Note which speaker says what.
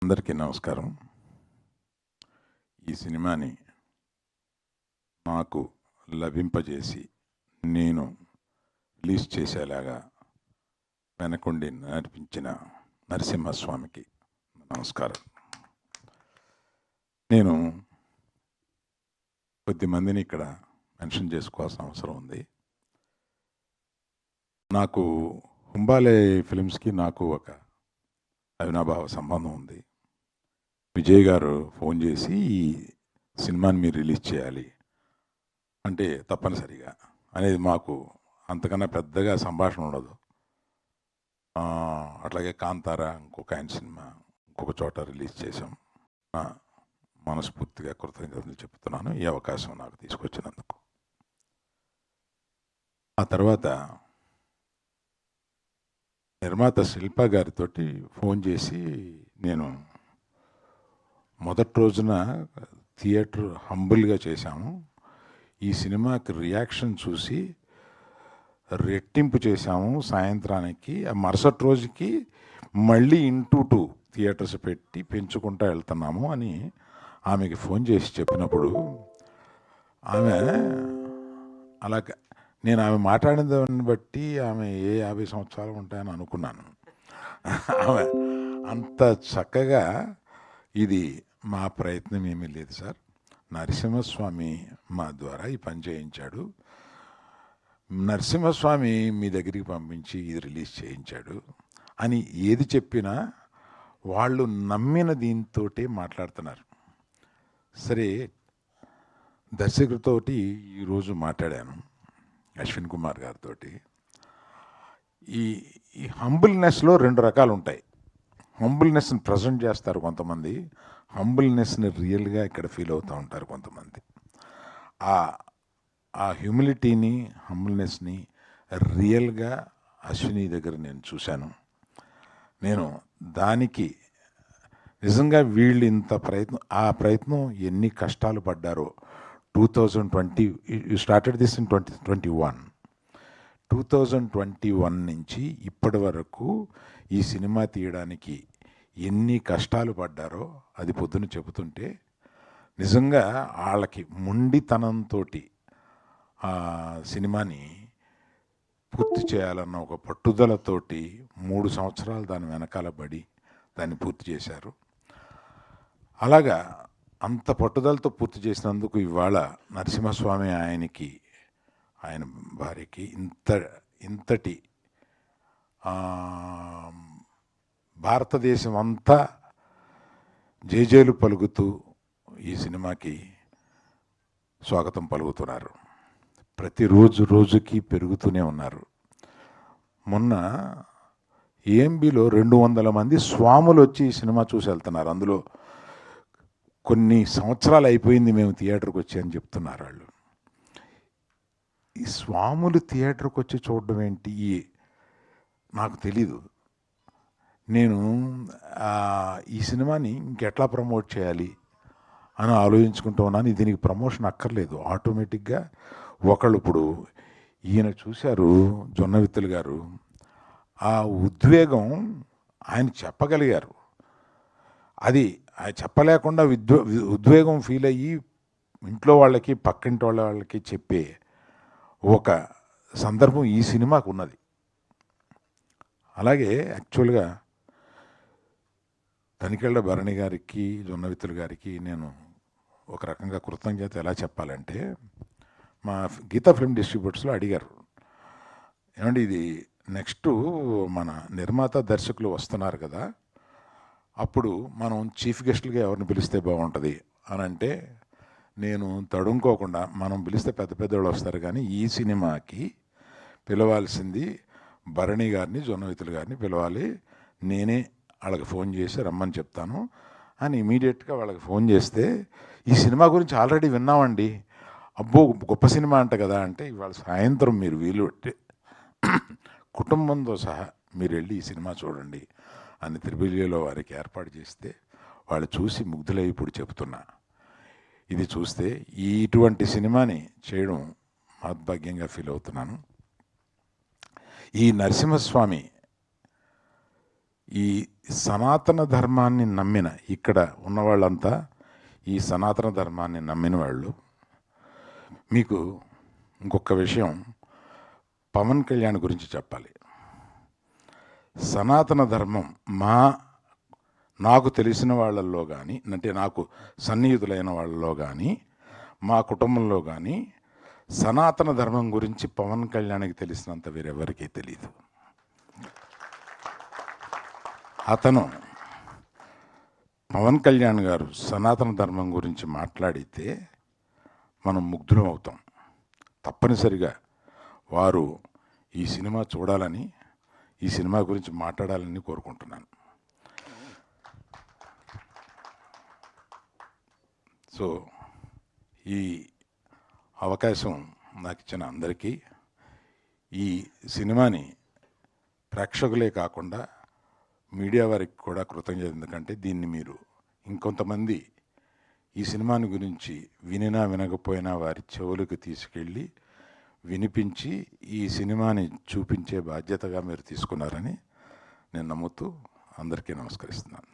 Speaker 1: అందరికీ నమస్కారం. ఈ సినిమాని నాకు లభింపజేసి నేను రిలీజ్ చేసేలాగా వెనకుండి నడిపించిన నరసింహస్వామికి నమస్కారం. నేను కొద్దిమందిని ఇక్కడ మెన్షన్ చేసుకోవాల్సిన అవసరం ఉంది. నాకు హుంబాలే ఫిలిమ్స్కి నాకు ఒక అవినాభావ సంబంధం ఉంది. విజయ్ గారు ఫోన్ చేసి ఈ సినిమాని మీరు రిలీజ్ చేయాలి అంటే తప్పనిసరిగా అనేది మాకు అంతకన్నా పెద్దగా సంభాషణ ఉండదు. అట్లాగే కాంతార ఇంకొక ఆయన సినిమా ఇంకొక చోట రిలీజ్ చేశాం. మనస్ఫూర్తిగా కృతజ్ఞతలు చెప్తున్నాను ఈ అవకాశం నాకు తీసుకొచ్చినందుకు. ఆ తర్వాత నిర్మాత శిల్ప గారితో ఫోన్ చేసి నేను మొదటి రోజున థియేటర్ హంబుల్గా చేశాము. ఈ సినిమాకి రియాక్షన్ చూసి రెట్టింపు చేశాము. సాయంత్రానికి మరుసటి రోజుకి మళ్ళీ 2 థియేటర్స్ పెట్టి పెంచుకుంటూ వెళ్తున్నాము అని ఆమెకి ఫోన్ చేసి చెప్పినప్పుడు ఆమె అలాగే నేను ఆమె మాట్లాడిన దాన్ని బట్టి ఆమె 50 సంవత్సరాలు ఉంటాయని అనుకున్నాను. ఆమె అంత చక్కగా ఇది మా ప్రయత్నం ఏమీ లేదు సార్, నరసింహస్వామి మా ద్వారా ఈ పని చేయించాడు, నరసింహస్వామి మీ దగ్గరికి పంపించి ఇది రిలీజ్ చేయించాడు అని ఏది చెప్పినా వాళ్ళు నమ్మిన దీంతో మాట్లాడుతున్నారు. సరే, దర్శకుడితోటి ఈరోజు మాట్లాడాను, అశ్విన్ కుమార్ గారితో. ఈ హంబుల్నెస్లో 2 రకాలు ఉంటాయి. హంబుల్నెస్ని ప్రజెంట్ చేస్తారు కొంతమంది, హంబుల్నెస్ని రియల్గా ఇక్కడ ఫీల్ అవుతూ ఉంటారు కొంతమంది. ఆ హ్యూమిలిటీని, హంబుల్నెస్ని రియల్గా అశ్విని దగ్గర నేను చూశాను. నేను దానికి నిజంగా వీళ్ళు ఇంత ఆ ప్రయత్నం ఎన్ని కష్టాలు పడ్డారో. 2020 స్టార్టెడ్ దిస్ ఇన్ 2021. 2021 నుంచి ఇప్పటి వరకు ఈ సినిమా తీయడానికి ఎన్ని కష్టాలు పడ్డారో అది పొద్దున చెబుతుంటే నిజంగా వాళ్ళకి మొండితనంతో ఆ సినిమాని పూర్తి చేయాలన్న ఒక పట్టుదలతోటి 3 సంవత్సరాలు దాని వెనకాల పడి దాన్ని పూర్తి చేశారు. అలాగా అంత పట్టుదలతో పూర్తి చేసినందుకు ఇవాళ నరసింహస్వామి ఆయన భార్యకి ఇంతటి భారతదేశం అంతా జేజేలు పలుకుతూ ఈ సినిమాకి స్వాగతం పలుకుతున్నారు. ప్రతిరోజు రోజుకి పెరుగుతూనే ఉన్నారు. మొన్న ఏఎంబిలో 200 మంది స్వాములు వచ్చి ఈ సినిమా చూసి వెళ్తున్నారు. అందులో కొన్ని సంవత్సరాలు అయిపోయింది మేము థియేటర్కి వచ్చి అని చెప్తున్నారు వాళ్ళు. ఈ స్వాములు థియేటర్కి వచ్చి చూడడం ఏంటి నాకు తెలీదు. నేను ఈ సినిమాని ఇంకెట్లా ప్రమోట్ చేయాలి అని ఆలోచించుకుంటూ ఉన్నాను. దీనికి ప్రమోషన్ అక్కర్లేదు, ఆటోమేటిక్గా ఒకళ్ళు ఇప్పుడు ఈయన చూశారు జొన్నవిత్తులు గారు, ఆ ఉద్వేగం ఆయన చెప్పగలిగారు. అది చెప్పలేకుండా ఉద్వేగం ఫీల్ అయ్యి ఇంట్లో వాళ్ళకి పక్కింటి వాళ్ళకి చెప్పే ఒక సందర్భం ఈ సినిమాకు ఉన్నది. అలాగే యాక్చువల్గా తనికెళ్ళ భరణి గారికి, జొన్నవిత్తులు గారికి నేను ఒక రకంగా కృతజ్ఞత ఎలా చెప్పాలంటే, మా గీతా ఫిల్మ్ డిస్ట్రిబ్యూటర్స్లో అడిగారు, ఏమండి ఇది నెక్స్ట్ మన నిర్మాత దర్శకులు వస్తున్నారు కదా, అప్పుడు మనం చీఫ్ గెస్ట్లుగా ఎవరిని పిలిస్తే బాగుంటుంది అని అంటే, నేను తడుముకోకుండా మనం పిలిస్తే పెద్ద పెద్దవాళ్ళు వస్తారు కానీ ఈ సినిమాకి పిలవాల్సింది భరణి గారిని, జొన్నవిత్తులు గారిని పిలవాలి, నేనే వాళ్ళకి ఫోన్ చేసి రమ్మని చెప్తాను అని ఇమీడియట్గా వాళ్ళకి ఫోన్ చేస్తే, ఈ సినిమా గురించి ఆల్రెడీ విన్నామండి, అబ్బో గొప్ప సినిమా అంట కదా అంటే, ఇవాళ సాయంత్రం మీరు వీలు పెట్టి కుటుంబంతో సహా మీరు వెళ్ళి ఈ సినిమా చూడండి అని త్రిబులిలో వారికి ఏర్పాటు చేస్తే వాళ్ళు చూసి ముగ్ధులై ఇప్పుడు చెబుతున్నా, ఇది చూస్తే ఇటువంటి సినిమాని చేయడం మహద్భాగ్యంగా ఫీల్ అవుతున్నాను. ఈ నరసింహస్వామి ఈ సనాతన ధర్మాన్ని నమ్మిన ఇక్కడ ఉన్నవాళ్ళంతా ఈ సనాతన ధర్మాన్ని నమ్మిన వాళ్ళు. మీకు ఇంకొక విషయం పవన్ కళ్యాణ్ గురించి చెప్పాలి. సనాతన ధర్మం నాకు తెలిసిన వాళ్ళల్లో కానీ, అంటే నాకు సన్నిహితులైన వాళ్ళలో కానీ, మా కుటుంబంలో కానీ సనాతన ధర్మం గురించి పవన్ కళ్యాణ్కి తెలిసినంత వేరెవరికీ తెలియదు. అతను పవన్ కళ్యాణ్ గారు సనాతన ధర్మం గురించి మాట్లాడితే మనం ముగ్ధులం అవుతాం. తప్పనిసరిగా వారు ఈ సినిమా చూడాలని, ఈ సినిమా గురించి మాట్లాడాలని కోరుకుంటున్నాను. సో ఈ అవకాశం నాకు ఇచ్చిన అందరికీ, ఈ సినిమాని ప్రేక్షకులే కాకుండా మీడియా వారికి కూడా కృతజ్ఞత. ఎందుకంటే దీన్ని మీరు ఇంకొంతమంది ఈ సినిమాని గురించి వినినా వినకపోయినా వారి చెవులకు తీసుకెళ్ళి వినిపించి ఈ సినిమాని చూపించే బాధ్యతగా మీరు తీసుకున్నారని నేను నమ్ముతూ అందరికీ నమస్కరిస్తున్నాను.